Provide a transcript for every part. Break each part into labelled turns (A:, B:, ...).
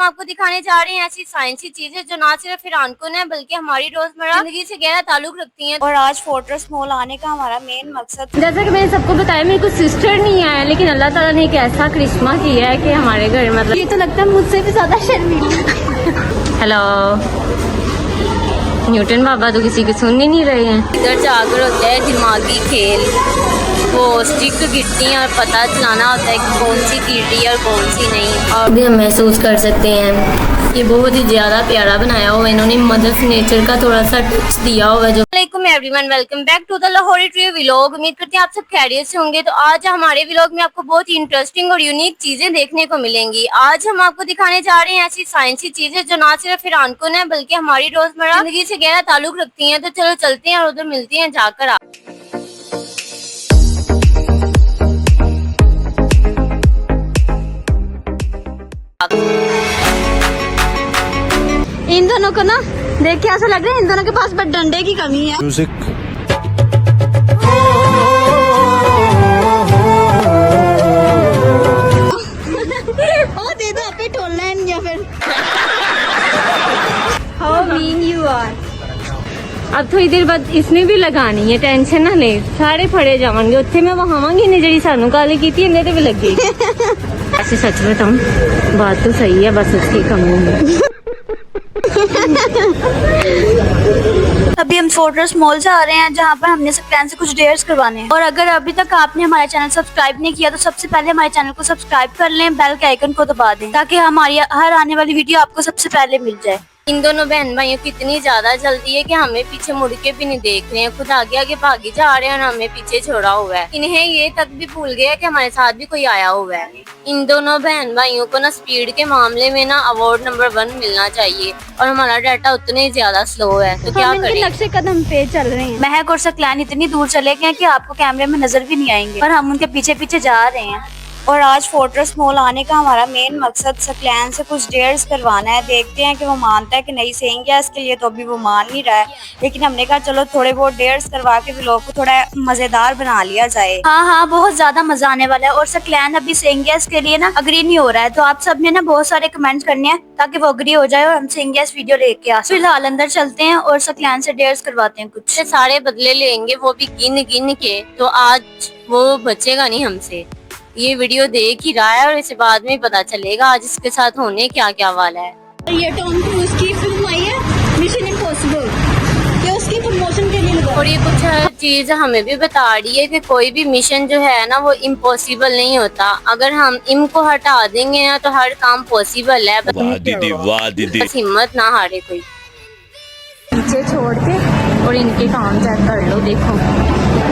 A: आपको दिखाने जा रहे हैं ऐसी साइंसी चीजें जो ना सिर्फ ईरान को है बल्कि हमारी रोजमर्रा जिंदगी से गहरा ताल्लुक रखती हैं।
B: और आज फोर्ट्रेस मॉल आने का हमारा मेन मकसद,
A: जैसा कि मैंने सबको बताया, मेरी कुछ सिस्टर नहीं आया, लेकिन अल्लाह ताला ने एक ऐसा करिश्मा किया है कि हमारे घर मतलब
B: ये तो लगता है मुझसे भी ज्यादा शर्मीली।
A: हेलो न्यूटन बाबा तो किसी की सुन ही नहीं रहे हैं। इधर जाकर होता है दिमागी खेल, वो स्टिक गिरती हैं और पता चलाना होता है कि कौन सी गिर रही है और कौन सी नहीं। और भी हम महसूस कर सकते हैं ये बहुत ही ज़्यादा प्यारा बनाया हुआ है इन्होंने, मदर नेचर का थोड़ा सा टच दिया हुआ है। जो वालेकुम everyone, welcome back to the Lahori tree vlog. उम्मीद करते हैं आप सब खैरियत से होंगे। तो आज हमारे व्लॉग में आपको बहुत ही इंटरेस्टिंग और यूनिक चीजें देखने को मिलेंगी। आज हम आपको दिखाने जा रहे हैं ऐसी साइंसी चीजें जो ना सिर्फ ईरान को है बल्कि हमारी रोजमर्रा जिंदगी से गहरा ताल्लुक रखती हैं। तो चलो चलते हैं और उधर मिलते हैं जाकर। आप
B: इन दोनों को ना देख के ऐसा लग रहा है इन दोनों के पास बस डंडे की कमी है।
C: म्यूजिक
B: दे दो आप टोलना है या फिर हाउ मीन यू आर।
A: अब थोड़ी देर बाद इसने भी लगानी है, टेंशन ना ले, सारे फड़े जावांगे उत्थे मैं वहावांगी नहीं जी सानू गाली की थी भी लगी। ऐसे सच बताऊं बात तो सही है, बस उसकी कमी है।
B: अभी हम फोर्ट्रेस मॉल से आ रहे हैं जहाँ पर हमने सकलैन से कुछ डेयर्स करवाने हैं। और अगर अभी तक आपने हमारा चैनल सब्सक्राइब नहीं किया तो सबसे पहले हमारे चैनल को सब्सक्राइब कर लें, बेल के आइकन को दबा दें ताकि हमारी हर आने वाली वीडियो आपको सबसे पहले मिल जाए।
A: इन दोनों बहन भाइयों की इतनी ज्यादा जल्दी है कि हमें पीछे मुड़ के भी नहीं देख रहे हैं, खुद आगे आगे भागी जा रहे हैं और हमें पीछे छोड़ा हुआ है। इन्हें ये तक भी भूल गया कि हमारे साथ भी कोई आया हुआ है। इन दोनों बहन भाइयों को ना स्पीड के मामले में ना अवार्ड नंबर 1 मिलना चाहिए और हमारा डाटा उतने ज्यादा स्लो है। तो क्या करें,
B: नक्शे कदम पे चल रहे हैं। महक और सकलैन इतनी दूर चले गए कि आपको कैमरे में नजर भी नहीं आएंगे और हम उनके पीछे पीछे जा रहे हैं। और आज फोर्ट्रेस मॉल आने का हमारा मेन मकसद सकलैन से कुछ डेयर्स करवाना है। देखते हैं कि वो मानता है कि नहीं। सेंगे इसके लिए तो अभी वो मान नहीं रहा है, लेकिन हमने कहा चलो थोड़े बहुत डेयर्स करवा के व्लॉग को थोड़ा मजेदार बना लिया जाए। हाँ, बहुत ज्यादा मजा आने वाला है। और सकलैन अभी सेंगियास के लिए ना अग्री नहीं हो रहा है, तो आप सबने ना बहुत सारे कमेंट करने हैं ताकि वो अग्री हो जाए और हम सेंगियास वीडियो लेके आ। फिलहाल अंदर चलते हैं और सकलैन से डेयर्स करवाते हैं। कुछ
A: सारे बदले लेंगे वो भी गिन गिन के, तो आज वो बचेगा नहीं हमसे। ये वीडियो देख ही रहा है और इसे बाद में पता चलेगा आज इसके साथ होने क्या क्या वाला है।
B: ये टॉम क्रूज की फिल्म आई है मिशन इम्पॉसिबल, ये उसकी प्रमोशन के लिए लगा।
A: और ये कुछ चीज हमें भी बता रही है कि कोई भी मिशन जो है ना वो इम्पॉसिबल नहीं होता। अगर हम इम को हटा देंगे ना तो हर काम पॉसिबल है।
C: वाह दीदी, वाह दीदी।
A: बस हिम्मत ना हारे कोई। पीछे छोड़ के और इनके काम चेक कर लो। देखो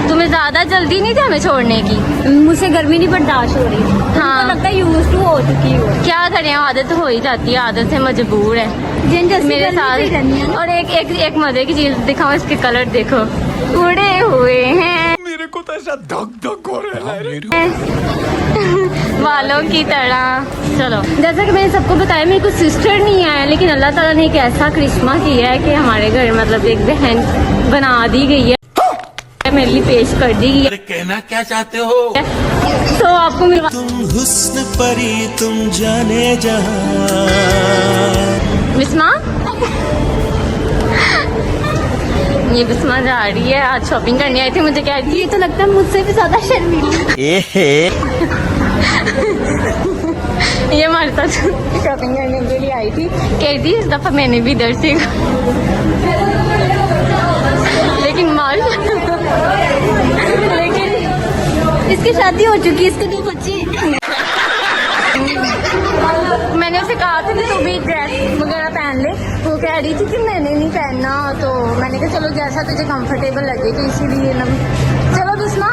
A: तुम्हें ज्यादा जल्दी नहीं थी हमें छोड़ने की,
B: मुझसे गर्मी नहीं बर्दाश्त हो रही।
A: हाँ
B: लगता है यूज टू हो चुकी हो।
A: क्या करें, आदत हो ही जाती है, आदत से मजबूर है मेरे साथ। और एक मजे की चीज दिखाओ, इसके कलर देखो उड़े हुए हैं,
C: मेरे को तो ऐसा धक धक हो रहा है
A: बालों की तरह। चलो जैसा कि मैंने सबको बताया, मेरी कुछ सिस्टर नहीं आया, लेकिन अल्लाह ताला ने एक ऐसा करिश्मा किया है कि हमारे घर मतलब एक बहन बना दी गई है, मेरे लिए पेश कर दी गई है।
C: कहना क्या चाहते हो?
A: तो आपको मिलवा
D: तुम हुस्न परी तुम जाने जहां।
A: बिस्मा, ये बिस्मा जा रही है, आज शॉपिंग करने आई थी। मुझे क्या थी,
B: ये तो लगता है मुझसे भी ज्यादा शर्मीली।
A: ये हमारे साथ शॉपिंग करने के लिए आई थी, कह दी इस दफा मैंने भी इधर से लेकिन
B: इसकी शादी हो चुकी है, इसके 2 बच्चे।
A: मैंने उसे कहा था कि तू भी ड्रेस वगैरह पहन ले, वो कह रही थी कि मैंने नहीं पहनना, तो मैंने कहा चलो जैसा तुझे कंफर्टेबल लगे, तो इसीलिए ना। चलो बिस्मा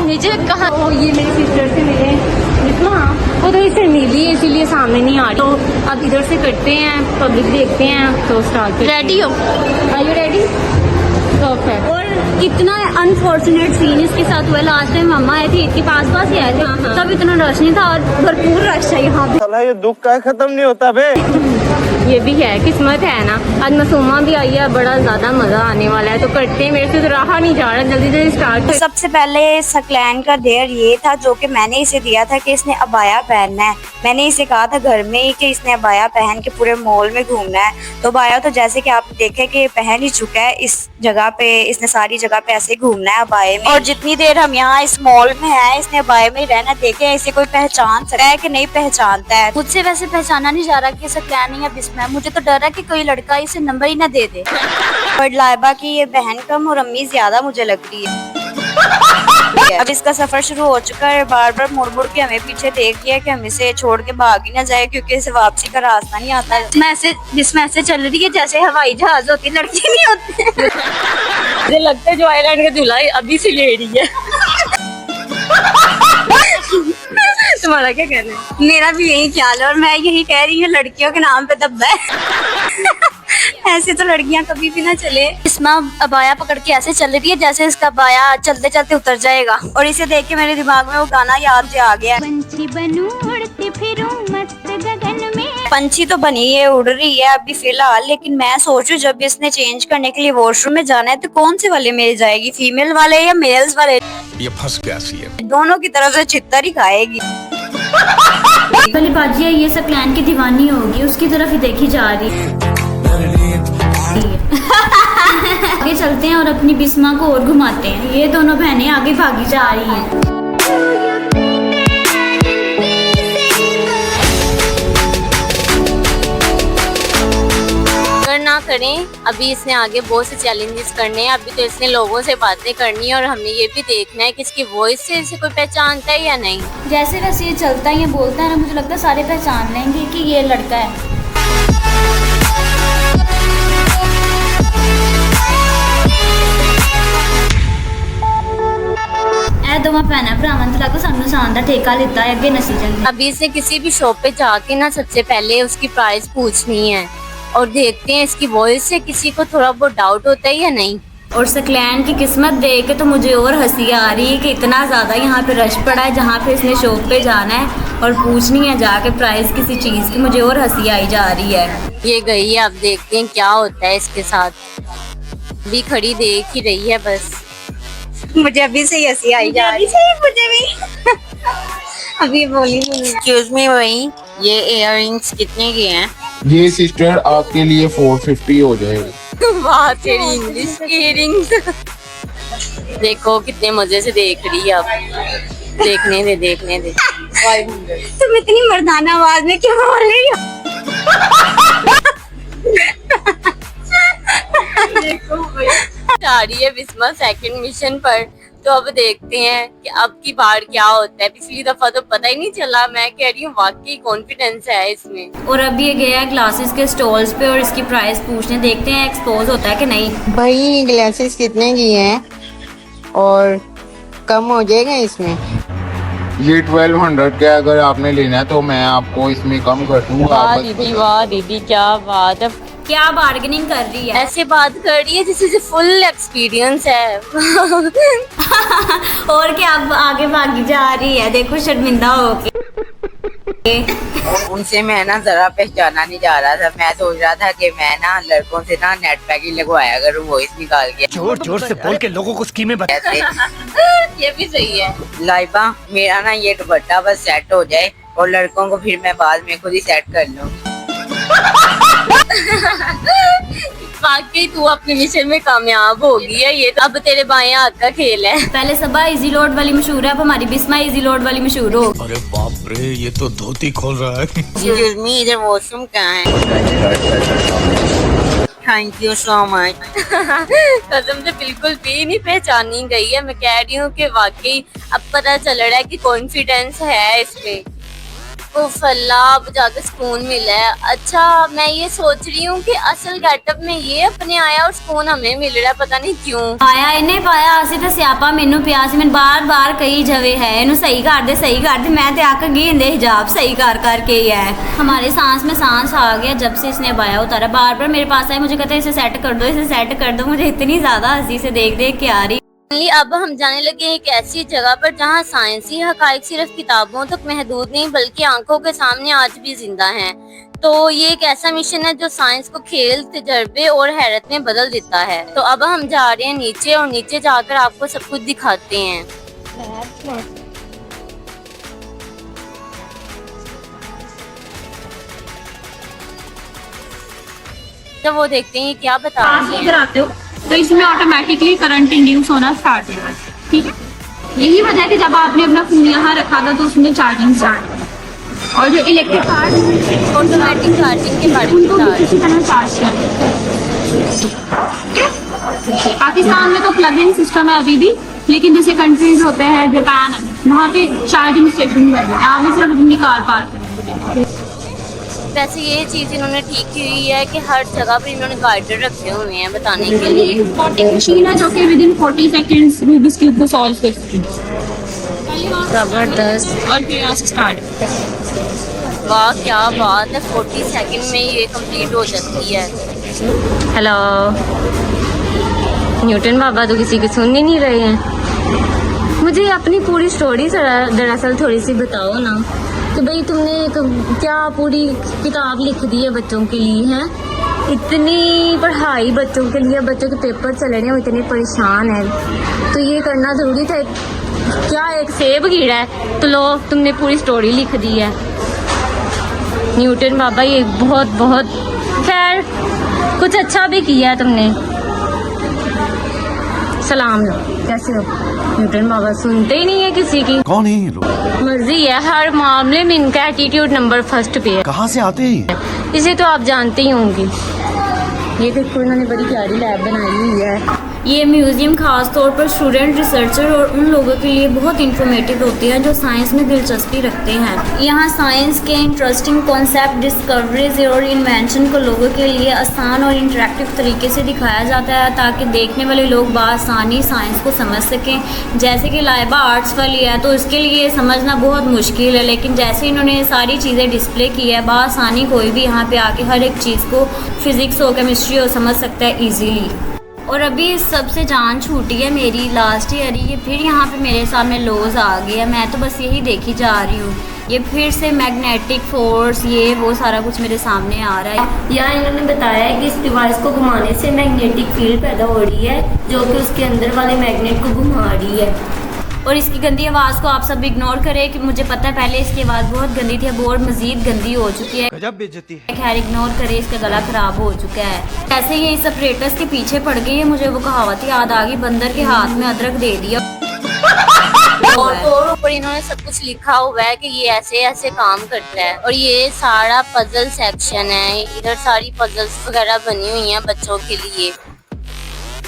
A: नीचे कहाँ, वो ये मेरी सिस्टर से मिले बिस्मा, वो तो इससे मिली है इसीलिए सामने नहीं आ रही। तो अब इधर से करते हैं, पब्लिक देखते हैं, तो स्टार्ट। रेडी हो? Are you ready? परफेक्ट।
B: और इतना अनफॉर्चुनेट सीन इसके साथ हुआ। लास्ट टाइम मम्मा आए थे, इसके पास ही आए थे, तब इतना रश नहीं था और भरपूर रश है यहाँ पे।
E: साला ये दुख का खत्म नहीं होता बे।
A: ये भी है, किस्मत है ना। आज मासूमा भी आई है, बड़ा ज्यादा मजा आने वाला है। तो करते हैं, मेरे से तो रहा नहीं जा रहा, जल्दी जल्दी स्टार्ट।
B: सबसे पहले सकलैन का देर ये था जो कि मैंने इसे दिया था कि इसने अबाया पहनना है। मैंने इसे कहा था घर में ही कि इसने अबाया पहन के पूरे मॉल में घूमना है। तो अबाया तो जैसे कि आप देखे कि पहन ही चुका है। इस जगह पे इसने सारी जगह पे ऐसे घूमना है अबाये में। और जितनी देर हम यहाँ इस मॉल में है, इसने अबाये में रहना। देखे इसे कोई पहचान सकता है कि नहीं पहचानता है। मुझसे वैसे पहचाना नहीं जा रहा कि सकलैन है या बिस्मा है। मुझे तो डर है कि कोई लड़का इसे नंबर ही ना दे दे। और लाइबा की ये बहन कम और अम्मी ज्यादा मुझे लग रही है। अब इसका सफर शुरू हो चुका है। बार बार मुड़ मुड़ के हमें पीछे देख लिया कि हम इसे छोड़ के भाग ही ना जाए, क्योंकि इसे वापसी का रास्ता नहीं आता। जिसमें ऐसे चल रही है जैसे हवाई जहाज होती, लड़की नहीं होती।
A: मुझे लगता है जो आइलैंड का झूला अभी से ले रही है। तुम्हारा क्या कहना है?
B: मेरा भी यही ख्याल है और मैं यही कह रही हूँ, लड़कियों के नाम पे दब्बा है। ऐसे तो लड़कियां कभी भी ना चले। इसमें अबाया पकड़ के ऐसे चल रही है जैसे इसका अबाया चलते चलते उतर जाएगा। और इसे देख के मेरे दिमाग में वो गाना याद से आ गया। पंछी बनूं उड़ती फिरूं मस्त गगन में। पंछी तो बनी है, उड़ रही है अभी फिलहाल, लेकिन मैं सोचूं जब इसने चेंज करने के लिए वॉशरूम में जाना है तो कौन से वाले में जाएगी, फीमेल वाले या मेल्स वाले?
C: ये फंस गया सी है।
B: दोनों की तरफ से छित्तर ही खाएगी।
F: पहले बाजी ये सकलैन की दीवानी होगी, उसकी तरफ ही देखी जा रही है। आगे चलते हैं और अपनी बिस्मा को और घुमाते हैं। ये दोनों बहनें आगे भागी जा रही हैं।
A: ना करें, अभी इसने आगे बहुत से चैलेंजेस करने हैं। अभी तो इसने लोगों से बातें करनी है और हमने ये भी देखना है कि इसकी वॉइस से इसे कोई पहचानता है या नहीं।
F: जैसे वैसे ये चलता है, ये बोलता है ना, मुझे लगता है सारे पहचान लेंगे कि ये लड़का है। दोवां भैनां भरावां तो सानू शान दा ठेका लिता है, अगे नसी जांदे।
A: अभी इसने किसी भी शॉप पे जाके ना सबसे पहले उसकी प्राइस पूछनी है और देखते हैं इसकी वॉइस से किसी को थोड़ा बहुत डाउट होता है या नहीं।
F: और सकलैन की किस्मत देख के तो मुझे और हंसी आ रही है कि इतना ज़्यादा यहाँ पे रश पड़ा है जहाँ पे इसने शॉप पे जाना है और पूछनी है जाके प्राइस किसी चीज़ की। मुझे और हंसी आई जा रही है।
A: ये गई है, अब देखते हैं क्या होता है इसके साथ। अभी खड़ी देख ही रही है बस।
B: मुझे अभी से हंसी आई जा रही है। मुझे भी अभी बोली।
A: एक्सक्यूज मी भाई, ये इयररिंग्स कितने के हैं?
G: ये सिस्टर आपके लिए 450 हो जाएगा।
A: वाह तेरी इंग्लिश इयररिंग्स। देखो कितने मजे से देख रही है। अब देखने दे।
B: तुम इतनी मर्दाना आवाज में क्यों बोल रही हो?
A: जा रही है बिस्मा सेकंड मिशन पर। तो अब देखते हैं कि अब की बार क्या होता है। पिछली दफा तो पता ही नहीं चला। मैं कह रही हूँ वाकई कॉन्फिडेंस है इसमें।
F: और अब ये गया है ग्लासेस के स्टॉल्स पे और इसकी प्राइस पूछने, देखते हैं एक्सपोज होता है कि नहीं।
H: भाई ग्लासेस कितने की हैं और कम हो जाएगा इसमें?
G: ये 1200 का अगर आपने लेना है तो मैं आपको इसमें कम कर दूंगा।
A: वाह दीदी क्या बात है।
F: क्या बार्गेनिंग कर रही है?
A: ऐसे बात कर रही है जैसे से फुल एक्सपीरियंस है।
F: और क्या अब आगे भागी जा रही है, देखो शर्मिंदा होके।
H: उनसे मैं ना जरा पहचाना नहीं जा रहा था। मैं सोच रहा था कि मैं ना लड़कों से ना नेट पैकिंग लगवाया करूँ, वॉइस निकाल के
C: जोर जोर से बोल के लोगों को स्कीमें बता।
A: ये भी सही है।
H: लाइबा मेरा ना ये दुपट्टा बस सेट हो जाए और लड़कों को फिर मैं बाद में खुद ही सेट कर लूँगी।
A: वाकई तू अपने मिशन में कामयाब होगी है। ये तो अब तेरे बाएं हाथ का खेल है।
F: पहले सबा इजी लोड वाली मशहूर है, अब हमारी बिस्मा इजी लोड वाली मशहूर हो।
C: अरे बाप रे, ये तो धोती खोल रहा है।
H: एक्सक्यूज मी, इधर वॉशरूम कहाँ है? Thank you so much.
A: कसम से बिल्कुल भी नहीं पहचानी गई है। मैं कह रही हूँ कि वाकई अब पता चल रहा है कि कॉन्फिडेंस है इसमें। उफ अल्लाह, अब जाके सुकून मिला है। अच्छा मैं ये सोच रही हूँ कि असल गेटअप में ये अपने आया और सुकून हमें मिल रहा है, पता नहीं क्यों।
F: आया इन्हें पाया असी तो स्यापा मैनू पिया सी, मैं बार बार कही जावे है इनू सही कर दे सही कर दे, मैं तो आक गई इंदे हिजाब सही कर करके ही है। हमारे सांस में सांस आ गया जब से इसने बाया उतारा, बार बार मेरे पास आए, मुझे कहते इसे सेट कर दो इसे सेट कर दो। मुझे इतनी ज्यादा हंसी से देख देख के आ रही।
A: अब हम जाने लगे एक ऐसी जगह पर जहाँ साइंसी हकाइक सिर्फ किताबों तक महदूद नहीं बल्कि आंखों के सामने आज भी जिंदा हैं। तो ये एक ऐसा मिशन है जो साइंस को खेल, तजर्बे और हैरत में बदल देता है। तो अब हम जा रहे हैं नीचे और नीचे जाकर आपको सब कुछ दिखाते हैं। तो वो देखते हैं क्या बता रही है।
I: तो इसमें ऑटोमेटिकली करंट इंड्यूस होना स्टार्ट होगा, ठीक है। यही वजह है कि जब आपने अपना फोन यहाँ रखा था तो उसमें चार्जिंग स्टार्ट, और जो इलेक्ट्रिक कार
A: ऑटोमेटिक चार्जिंग के बारे में
I: उनको भी किसी तरह चार्ज कर। पाकिस्तान में तो प्लग इन सिस्टम है अभी भी, लेकिन जैसे कंट्रीज होते हैं जापान, वहाँ पे चार्जिंग स्टेशन है, आप इसे निकाल पाते हैं।
A: वैसे ये चीज इन्होंने ठीक की हुई है कि हर जगह पर इन्होंने गाइडर रखे हुए हैं बताने के लिए।
I: वोटिंग मशीन है जो कि with in 40 seconds Rubik's cube को सॉल्व कर सकती है।
A: जबरदस्त,
I: और फिर यहाँ से स्टार्ट।
A: वाह क्या बात है, 40 सेकंड में ये कंप्लीट हो जाती है। हेलो न्यूटन बाबा तो किसी की सुन ही नहीं रहे हैं। मुझे अपनी पूरी स्टोरी दरअसल थोड़ी सी बताओ ना कि भाई तुमने क्या पूरी किताब लिख दी है बच्चों के लिए, हैं इतनी पढ़ाई बच्चों के लिए, बच्चों के पेपर चल रहे हैं वो इतने परेशान हैं, तो ये करना ज़रूरी था क्या? एक सेब कीड़ा है तो लो तुमने पूरी स्टोरी लिख दी है। न्यूटन बाबा ये बहुत बहुत खैर कुछ अच्छा भी किया है तुमने। सलाम लो, कैसे हो? न्यूटन बाबा सुनते ही नहीं है किसी की।
C: कौन है ये लोग?
A: मर्जी है, हर मामले में इनका एटीट्यूड नंबर फर्स्ट पे है।
C: कहाँ से आते हैं?
A: इसे तो आप जानते ही होंगे। ये देखो इन्होंने बड़ी प्यारी लैब बनाई हुई है।
F: ये म्यूज़ियम खास तौर पर स्टूडेंट, रिसर्चर और उन लोगों के लिए बहुत इंफॉर्मेटिव होती है जो साइंस में दिलचस्पी रखते हैं। यहाँ साइंस के इंटरेस्टिंग कॉन्सेप्ट, डिस्कवरीज और इन्वेंशन को लोगों के लिए आसान और इंटरेक्टिव तरीके से दिखाया जाता है ताकि देखने वाले लोग बआसानी साइंस को समझ सकें। जैसे कि लाइबा आर्ट्स वाली है तो इसके लिए समझना बहुत मुश्किल है, लेकिन जैसे इन्होंने सारी चीज़ें डिस्प्ले की है बआसानी कोई भी यहाँ पे आके हर एक चीज़ को, फिज़िक्स हो, केमिस्ट्री हो, समझ सकता है ईजीली। और अभी इस सबसे जान छूटी है मेरी लास्ट ईयर ही, ये फिर यहाँ पे मेरे सामने लॉज आ गया। मैं तो बस यही देखी जा रही हूँ, ये फिर से मैग्नेटिक फोर्स ये वो सारा कुछ मेरे सामने आ रहा है।
A: यहाँ इन्होंने बताया है कि इस डिवाइस को घुमाने से मैग्नेटिक फील्ड पैदा हो रही है जो कि उसके अंदर वाले मैग्नेट को घुमा रही है।
F: और इसकी गंदी आवाज़ को आप सब इग्नोर करें कि मुझे पता है पहले इसकी आवाज़ बहुत गंदी थी, अब और मज़ीद गंदी हो चुकी है।
C: गजब बेइज्जती है।
F: खैर इग्नोर करें, इसका गला ख़राब हो चुका है। ऐसे ये इस ऑपरेटर्स के पीछे पड़ गई है, मुझे वो कहावत याद आ गई, बंदर के हाथ में अदरक दे दिया।
A: और ऊपर इन्होंने सब कुछ लिखा हुआ है कि ये ऐसे ऐसे काम करता है। और ये सारा पजल सेक्शन है, इधर सारी पजल्स वगैरह बनी हुई हैं बच्चों के लिए।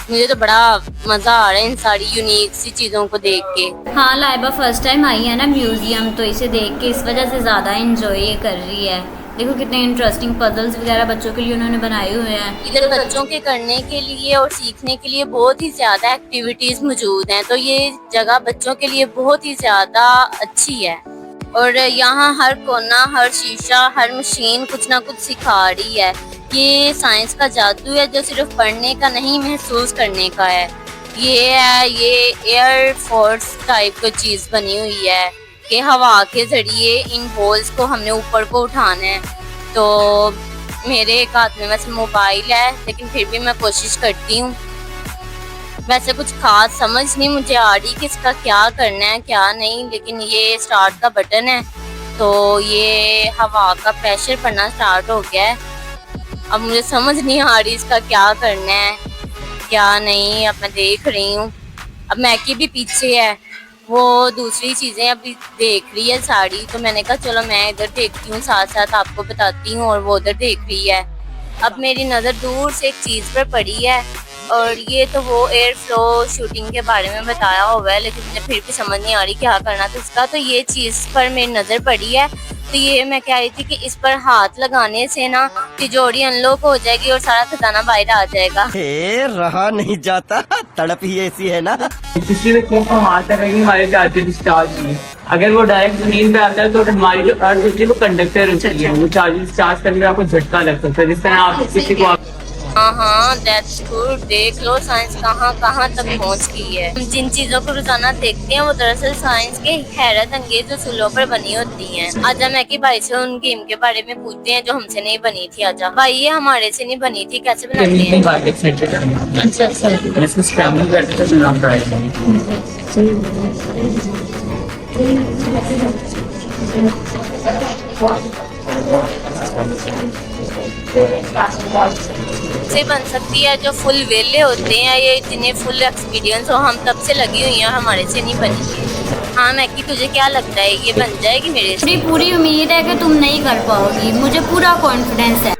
A: मुझे तो बड़ा मजा आ रहा है इन सारी यूनिक सी चीजों को देख के।
F: हाँ लाइबा फर्स्ट टाइम आई है ना म्यूजियम, तो इसे देख के इस वजह से ज़्यादा इंजॉय कर रही है। देखो कितने इंटरेस्टिंग पजल्स वगैरह बच्चों के लिए उन्होंने बनाए हुए हैं।
A: इधर बच्चों के करने के लिए और सीखने के लिए बहुत ही ज्यादा एक्टिविटीज मौजूद हैं, तो ये जगह बच्चों के लिए बहुत ही ज्यादा अच्छी है। और यहाँ हर कोना, हर शीशा, हर मशीन कुछ ना कुछ सिखा रही है। ये साइंस का जादू है जो सिर्फ पढ़ने का नहीं महसूस करने का है। ये है ये एयर फोर्स टाइप की चीज बनी हुई है कि हवा के जरिए इन बॉल्स को हमने ऊपर को उठाना है। तो मेरे एक हाथ में वैसे मोबाइल है लेकिन फिर भी मैं कोशिश करती हूँ। वैसे कुछ खास समझ नहीं मुझे आ रही कि इसका क्या करना है क्या नहीं, लेकिन ये स्टार्ट का बटन है तो ये हवा का प्रेशर पड़ना स्टार्ट हो गया है। अब मुझे समझ नहीं आ रही इसका क्या करना है क्या नहीं। अब मैं देख रही हूँ, अब मैकी भी पीछे है, वो दूसरी चीज़ें अभी देख रही है सारी, तो मैंने कहा चलो मैं इधर देखती हूँ साथ साथ आपको बताती हूँ, और वो उधर देख रही है। अब मेरी नज़र दूर से एक चीज़ पर पड़ी है और ये तो वो एयर फ्लो शूटिंग के बारे में बताया हुआ है, लेकिन मुझे फिर भी समझ नहीं आ रही क्या करना था इसका। तो ये चीज़ पर मेरी नज़र पड़ी है, तो ये मैं कह रही थी कि इस पर हाथ लगाने से ना तिजोरी अनलॉक हो जाएगी और सारा खजाना बाहर आ जाएगा।
E: रहा नहीं जाता, तड़प ही ऐसी है ना।
J: किसी में क्यों हाथ लगाएंगे हमारे चार्जर डिस्चार्ज में, अगर वो डायरेक्ट जमीन पे आता है तो हमारी जो अर्थ होती है वो कंडक्टर होती है, वो चार्जर डिस्चार्ज करने में आपको झटका लग सकता है, जिस तरह आप किसी को
A: हाँ दैट्स गुड। देख लो साइंस कहाँ कहाँ तक पहुँच गई है। हम जिन चीज़ों को रोजाना देखते हैं वो दरअसल साइंस के हैरत अंगेज उसूलों पर बनी होती हैं। आजा मैकी भाई से उन गेम के बारे में पूछते हैं जो हमसे नहीं बनी थी। आजा भाई, ये हमारे से नहीं बनी थी, कैसे बनाते हैं? से बन सकती है जो फुल वेले होते हैं, ये जिन्हें फुल एक्सपीरियंस हो, हम तब से लगी हुई हैं, हमारे से नहीं बनी है। हाँ मैकी, तुझे क्या लगता है ये बन जाएगी मेरे से?
F: मुझे पूरी उम्मीद है कि तुम नहीं कर पाओगी, मुझे पूरा कॉन्फिडेंस है।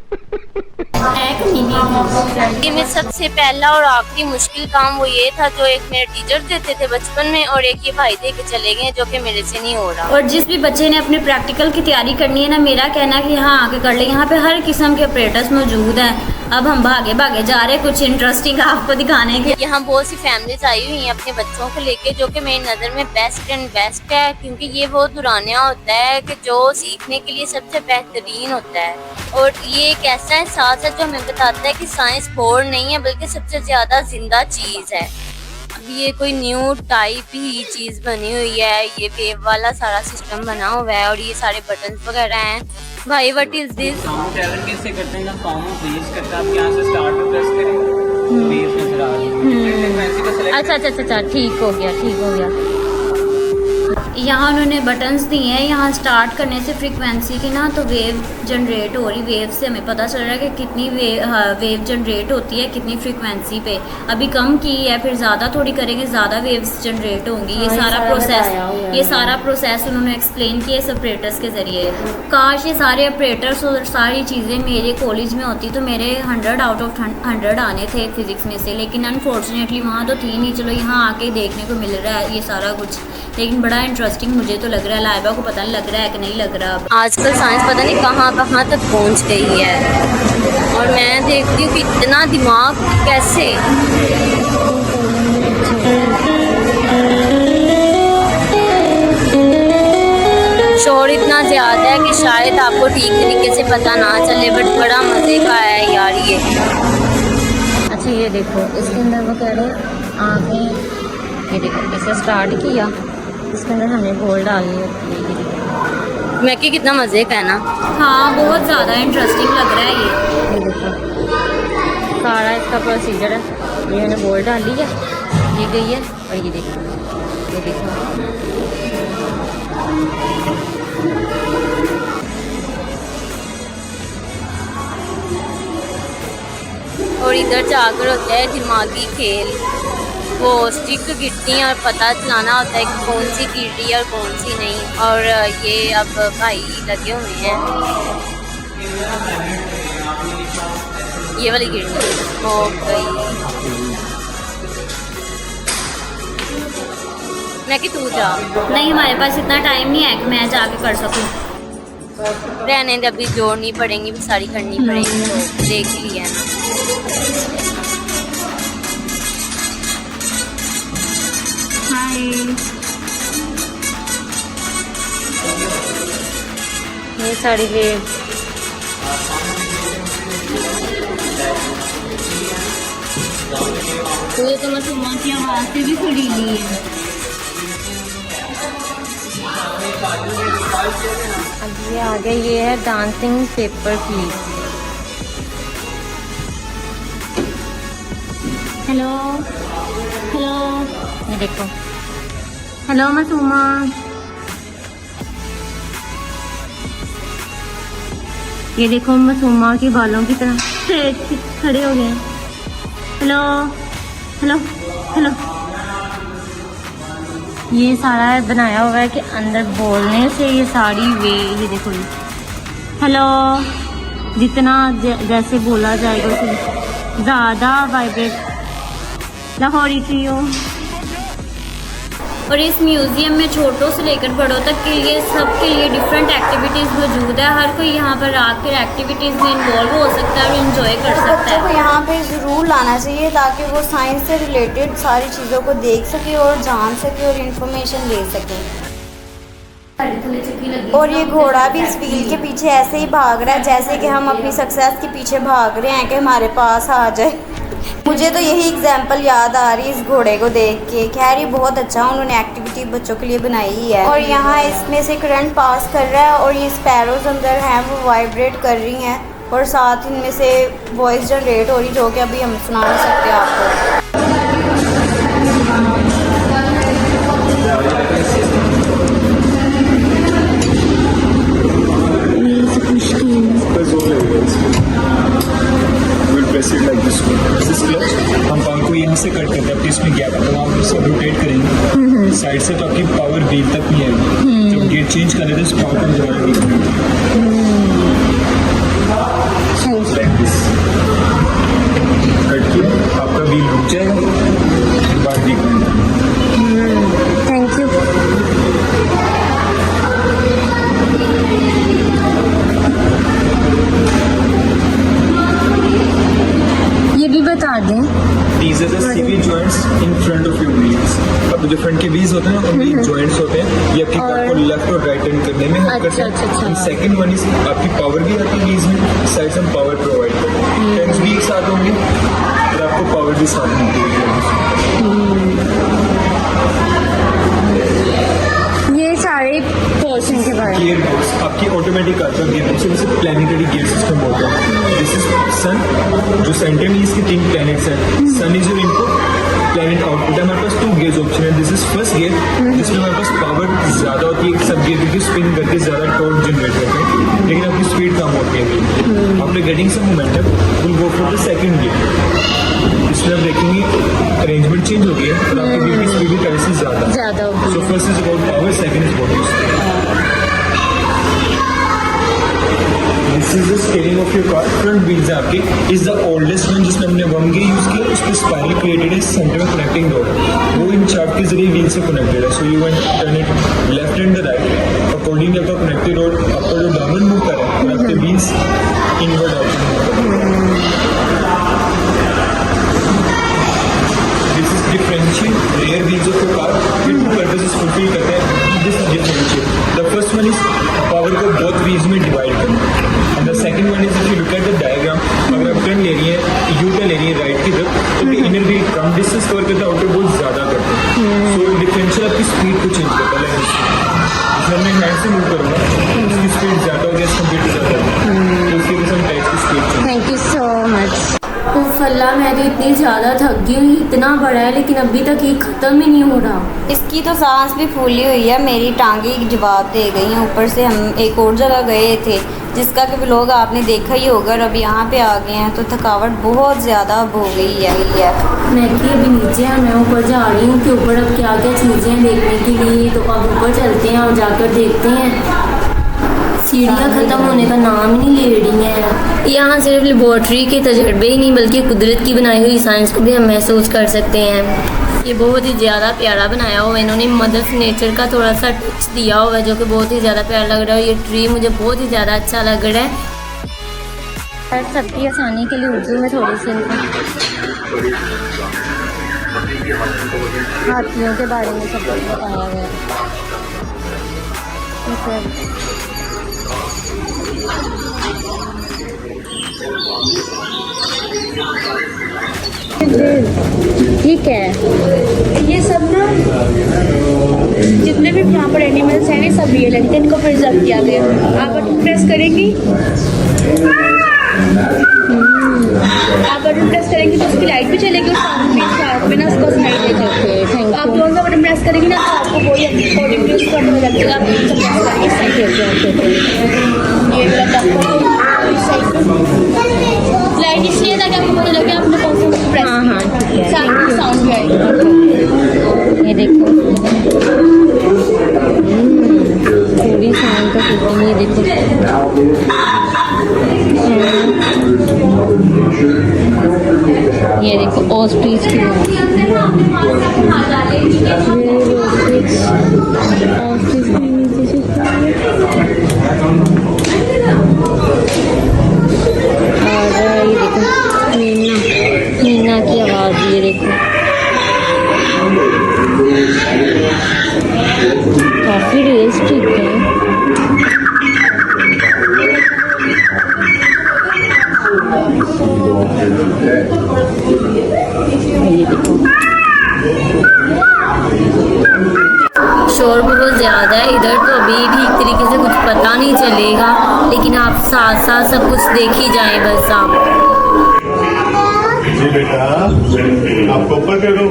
A: ये में सबसे पहला और आखिरी मुश्किल काम वो ये था जो एक मेरे टीचर देते थे बचपन में, और एक ये भाई दे के चले गए जो कि मेरे से नहीं हो रहा।
F: और जिस भी बच्चे ने अपने प्रैक्टिकल की तैयारी करनी है ना, मेरा कहना है कि यहाँ आके कर ले, यहाँ पे हर किस्म के ऑपरेटर्स मौजूद हैं। अब हम भागे भागे जा रहे हैं कुछ इंटरेस्टिंग आपको दिखाने के।
A: यहाँ बहुत सी फैमिलीज आई हुई हैं अपने बच्चों को लेके, जो कि मेरी नज़र में बेस्ट एंड बेस्ट है, क्योंकि ये वो दुरानिया होता है कि जो सीखने के लिए सबसे बेहतरीन होता है। और ये एक ऐसा एहसास है जो हमें बताता है कि साइंस बोर नहीं है बल्कि सबसे ज़्यादा जिंदा चीज़ है। अब ये कोई न्यू टाइप ही चीज़ बनी हुई है, ये वेव वाला सारा सिस्टम बना हुआ है और ये सारे बटन्स वगैरह हैं। भाई व्हाट इज दिस?
J: कैसे करते हैं ना, फॉर्म ऑफ बेस करता है, आप यहाँ से स्टार्ट प्रेस करें, बेस नजर आ रहा है।
A: अच्छा, ठीक हो गया।
F: यहाँ उन्होंने बटन्स दिए हैं, यहाँ स्टार्ट करने से फ्रीक्वेंसी की ना तो वेव जनरेट हो रही, वेव से हमें पता चल रहा है कि कितनी वेव जनरेट होती है कितनी फ्रीक्वेंसी पे। अभी कम की है, फिर ज़्यादा थोड़ी करेंगे ज़्यादा वेव्स जनरेट होंगी। ये सारा प्रोसेस उन्होंने एक्सप्लेन किया सेपरेटर्स के ज़रिए। काश ये सारे ऑपरेटर्स और सारी चीज़ें मेरे कॉलेज में होती तो मेरे 100 आउट ऑफ 100 आने थे फिज़िक्स में से, लेकिन अनफॉर्चुनेटली वहाँ तो थी नहीं। चलो यहाँ आके देखने को मिल रहा है ये सारा कुछ, लेकिन बड़ा इंटरेस्टिंग मुझे तो लग रहा है। लाइबा को पता नहीं लग रहा है कि नहीं लग रहा।
A: आजकल साइंस पता नहीं कहाँ कहाँ तक पहुँच गई है, और मैं देखती हूँ कि इतना दिमाग कैसे। शोर इतना ज़्यादा है कि शायद आपको ठीक तरीके से पता ना चले, बट बड़ा मज़े का है यार ये। अच्छा ये देखो, इसके अंदर वो कह रहे हैं आगे, ये देखो इसे स्टार्ट किया, इसके अंदर हमें गोल डालनी होती है। मैकी कितना मज़े का है ना।
F: हाँ बहुत ज़्यादा इंटरेस्टिंग लग रहा है ये।
A: देखो सारा इसका प्रोसीजर है, ये मैंने गोल डाल ली है, ये गई है, और ये देखो और इधर जाकर होता है दिमागी खेल, वो स्टिक गिरती हैं और पता चलाना होता है कि कौन सी गिर रही है और कौन सी नहीं। और ये अब भाई लगे हुए हैं, ये वाली गिर हो गई। मैं कि तू जा।
F: नहीं, हमारे पास इतना टाइम नहीं है कि मैं जाके कर सकूं।
A: रहने दे, अभी जोड़नी पड़ेंगी, भी सारी करनी पड़ेगी, तो देख ही लिया ना। ये सारी वेव
F: तो ये तो मतलब माँ की आवाज़ से भी खड़ी ली है।
A: अब ये आगे ये है डांसिंग पेपर क्लिप। हेलो ये देखो, हेलो मासूमा, ये देखो मासूमा के बालों की तरह खड़े हो गए। हेलो ये सारा बनाया हुआ है कि अंदर बोलने से ये सारी ये देखो, हेलो जितना जैसे बोला जाएगा उतना ज़्यादा वाइब्रेट
F: लाहौरी ट्रियो। और इस म्यूज़ियम में छोटों से लेकर बड़ों तक के लिए सबके लिए डिफरेंट एक्टिविटीज़ मौजूद है। हर कोई यहाँ पर आकर एक्टिविटीज़ में इन्वॉल्व हो सकता है और इन्जॉय कर सकता
B: बच्चों को
F: है।
B: यहाँ पे ज़रूर लाना चाहिए ताकि वो साइंस से रिलेटेड सारी चीज़ों को देख सके और जान सके और इन्फॉर्मेशन ले सके। और ये घोड़ा भी इस व्हील के पीछे ऐसे ही भाग रहा है जैसे कि हम अपनी सक्सेस के पीछे भाग रहे हैं कि हमारे पास आ जाए। मुझे तो यही एग्जाम्पल याद आ रही है इस घोड़े को देख के। खैर ये बहुत अच्छा उन्होंने एक्टिविटी बच्चों के लिए बनाई है। और यहाँ इसमें से करंट पास कर रहा है और ये स्पैरोज अंदर हैं वो वाइब्रेट कर रही हैं और साथ इनमें से वॉइस जनरेट हो रही जो कि अभी हम सुना नहीं सकते आपको।
K: हम पावर को यहाँ से कट करते हैं, इसमें गैप है तो आप उसे रोटेट करेंगे साइड से तो आपकी पावर व्हील तक नहीं आएगी। जब गेट चेंज कर लेते हैं पावर को दोबारा कट किया आपका व्हील रुक जाएगा बाद
A: थैंक यू। ये भी बता दें।
K: These are the CV joints in front of your wheels। अब जो फ्रंट के व्हील्स होते हैं उनमें जॉइंट्स होते हैं ये आपकी कार को लेफ्ट और राइट टर्न करने में हेल्प करते हैं। सेकंड वन इज आपकी पावर भी आती है व्हील्स में, साइड से हम पावर प्रोवाइड करते हैं। टर्न्स भी एक साथ होंगे और आपको पावर भी साथ मिलती है।
A: ये सारे पोर्शन के बारे में।
K: गियर बॉक्स आपकी ऑटोमेटिक कार का गियर बॉक्स है, जिसे प्लैनेटरी गियर सिस्टम होता है। दिस इज सन, जो सेंटर में इसके 3 प्लैनेट्स हैं। Sun is your input, planet output है। हमारे पास 2 गियर्स ऑप्शन है। दिस इज फर्स्ट गियर जिसमें हमारे पास पावर ज़्यादा होती है, सब गियर क्योंकि स्पिन करके ज़्यादा टॉर्क जनरेट करते हैं, लेकिन आपकी स्पीड कम होती है। आपने getting some momentum will go for the second gear. इसमें आप देखेंगे अरेंजमेंट चेंज हो गया और आपकी व्हील की स्पीड भी पहले से ज़्यादा होगी। So first is about power, second is about this is the steering of your car. Front wheels है आपके इज द ओल्डेस्ट वन जिसमें हमने 1 गियर यूज किया। उस पर स्पाइरल क्रिएटेड है सेंटर में कनेक्टिंग डॉट, वो इन चार्ट के जरिए व्हील से कनेक्टेड है। So you can turn it left and the right according आपका कनेक्टेड डॉट अपर और डाउनवर्ड मूव करें और आपके व्हील्स इनवर्ड आउटवर्ड मूव करें। This is differentiate rear wheels of your car. ये 2 पर्पसेस फुलफिल करते हैं। This differentiate the first one is power को बोथ व्हील्स में डिवाइड करना। And the second one is if you look at the diagram, अगर आप turn ले रही है यू टर्न ले रही है राइट की तरफ तो इनर व्हील कम डिस्टेंस कवर करता है, आउटर बहुत ज़्यादा करते हैं। सो डिफरेंशियल आपकी स्पीड को चेंज करता है। इसमें मैं हैंड से मूव करूँगा इसकी स्पीड ज़्यादा हो गया एज कम्पेयर टू ज़्यादा, तो इसकी वजह से हम टाइप की speed.
A: Thank you so much. Allah मैं तो इतनी ज़्यादा थक गई हूँ। इतना बड़ा है लेकिन अभी तक ये ख़त्म ही नहीं हो रहा।
B: इसकी तो सांस भी फूली हुई है, मेरी टांगें जवाब दे गई हैं। ऊपर से हम एक और जगह गए थे जिसका कि व्लॉग आपने देखा ही होगा और अब यहाँ पे आ गए हैं तो थकावट बहुत ज़्यादा अब हो गई है।
A: मैं कि अभी नीचे है, मैं ऊपर जा रही हूँ कि ऊपर अब क्या क्या चीज़ें हैं देखने के लिए। तो अब ऊपर चलते हैं और जाकर देखते हैं। सीढ़ियाँ ख़त्म होने का नाम ही नहीं ले रही हैं। यहाँ सिर्फ लेबॉर्ट्री के तजर्बे ही नहीं बल्कि कुदरत की बनाई हुई साइंस को भी हम महसूस कर सकते हैं। ये बहुत ही ज़्यादा प्यारा बनाया हुआ है। इन्होंने मदर नेचर का थोड़ा सा टच दिया हुआ है जो कि बहुत ही ज़्यादा प्यारा लग रहा है। और ये ट्री मुझे बहुत ही ज़्यादा अच्छा लग रहा है। सबकी आसानी के लिए उर्दू में थोड़ी सी हाथियों के बारे में सब कुछ बताया गया है। ये क्या है?
I: ये सब ना जितने भी यहाँ पर एनिमल्स हैं ये सब रियल हैं, इनको प्रिजर्व किया गया। आप बटन प्रेस करेंगी, आप बटन प्रेस करेंगी तो उसकी लाइट भी चलेगी और साउंड भी साथ में ना उसको सुनाई देगा। आप कौन सा बटन प्रेस करेंगी ना तो आपको वही अकॉर्डिंग टू उसको ऑटो लगेगा। आप प्रेस करेंगे ये लाइट इसलिए ताकि आपको पता लगे आपने कौन सा प्रेस। हाँ ठीक है, साउंड भी आएगा।
A: ये देखो पूरी साउंड का सिस्टम। ये देखो ये देखो ऑस्ट्रिच की और ये देखो मीना की आवाज़, ये देखो काफ़ी रियलिस्टिक है। ये देखो शोर बहुत ज़्यादा है इधर, तो अभी ठीक तरीके से कुछ पता नहीं चलेगा, लेकिन आप साथ साथ सब कुछ देख ही जाएं बस आप।
K: जी बेटा, आपको ऊपर करो।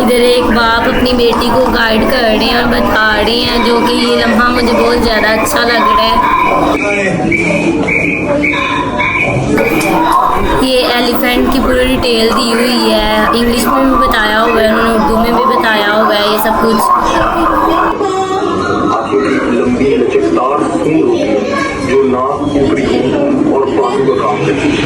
A: इधर एक बाप अपनी बेटी को गाइड कर रहे हैं और बता रहे हैं, जो कि ये लम्हा मुझे बहुत ज़्यादा अच्छा लग रहा है। ये एलिफेंट की पूरी डिटेल दी हुई है, इंग्लिश में भी बताया हुआ है, उन्होंने उर्दू में भी बताया हुआ है ये सब कुछ।
K: लंबी लचकदार सूंड होती है जो नाक ऊपरी और बाजू का काम करती है।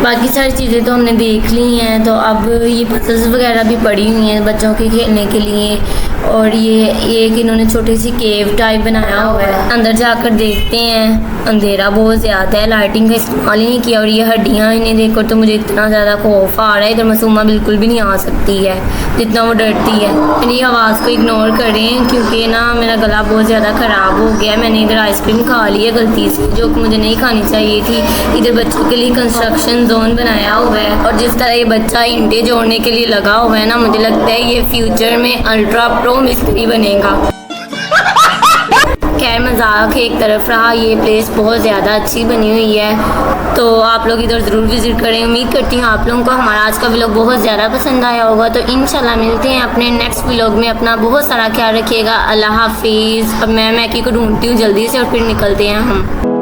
A: बाकी सारी चीज़ें तो हमने देख ली हैं, तो अब ये पजल्स वगैरह भी पड़ी हुई हैं बच्चों के खेलने के लिए। और ये एक इन्होंने छोटी सी केव टाइप बनाया हुआ है, अंदर जाकर देखते हैं। अंधेरा बहुत ज़्यादा है, लाइटिंग का इस्तेमाल ही नहीं किया। और ये हड्डियाँ इन्हें देखकर तो मुझे इतना ज़्यादा खौफ आ रहा है, इधर मासूमा बिल्कुल भी नहीं आ सकती है जितना वो डरती है। मेरी आवाज़ को इग्नोर करें क्योंकि ना मेरा गला बहुत ज़्यादा ख़राब हो गया है। मैंने इधर आइसक्रीम खा ली है गलती से, जो कि मुझे नहीं खानी चाहिए थी। इधर बच्चों के लिए कंस्ट्रक्शन जोन बनाया हुआ है, और जिस तरह ये बच्चा ईंटें जोड़ने के लिए लगा हुआ है ना, मुझे लगता है ये फ्यूचर में अल्ट्रा प्रो मिस्त्री बनेगा। खैर मजाक एक तरफ रहा, ये प्लेस बहुत ज़्यादा अच्छी बनी हुई है, तो आप लोग इधर ज़रूर विज़िट करें। उम्मीद करती हूँ आप लोगों को हमारा आज का व्लॉग बहुत ज़्यादा पसंद आया होगा। तो इंशाल्लाह मिलते हैं अपने नेक्स्ट व्लॉग में। अपना बहुत सारा ख्याल रखिएगा। अल्लाह हाफिज़। अब मैं मैकी को ढूंढती हूँ जल्दी से और फिर निकलते हैं हम।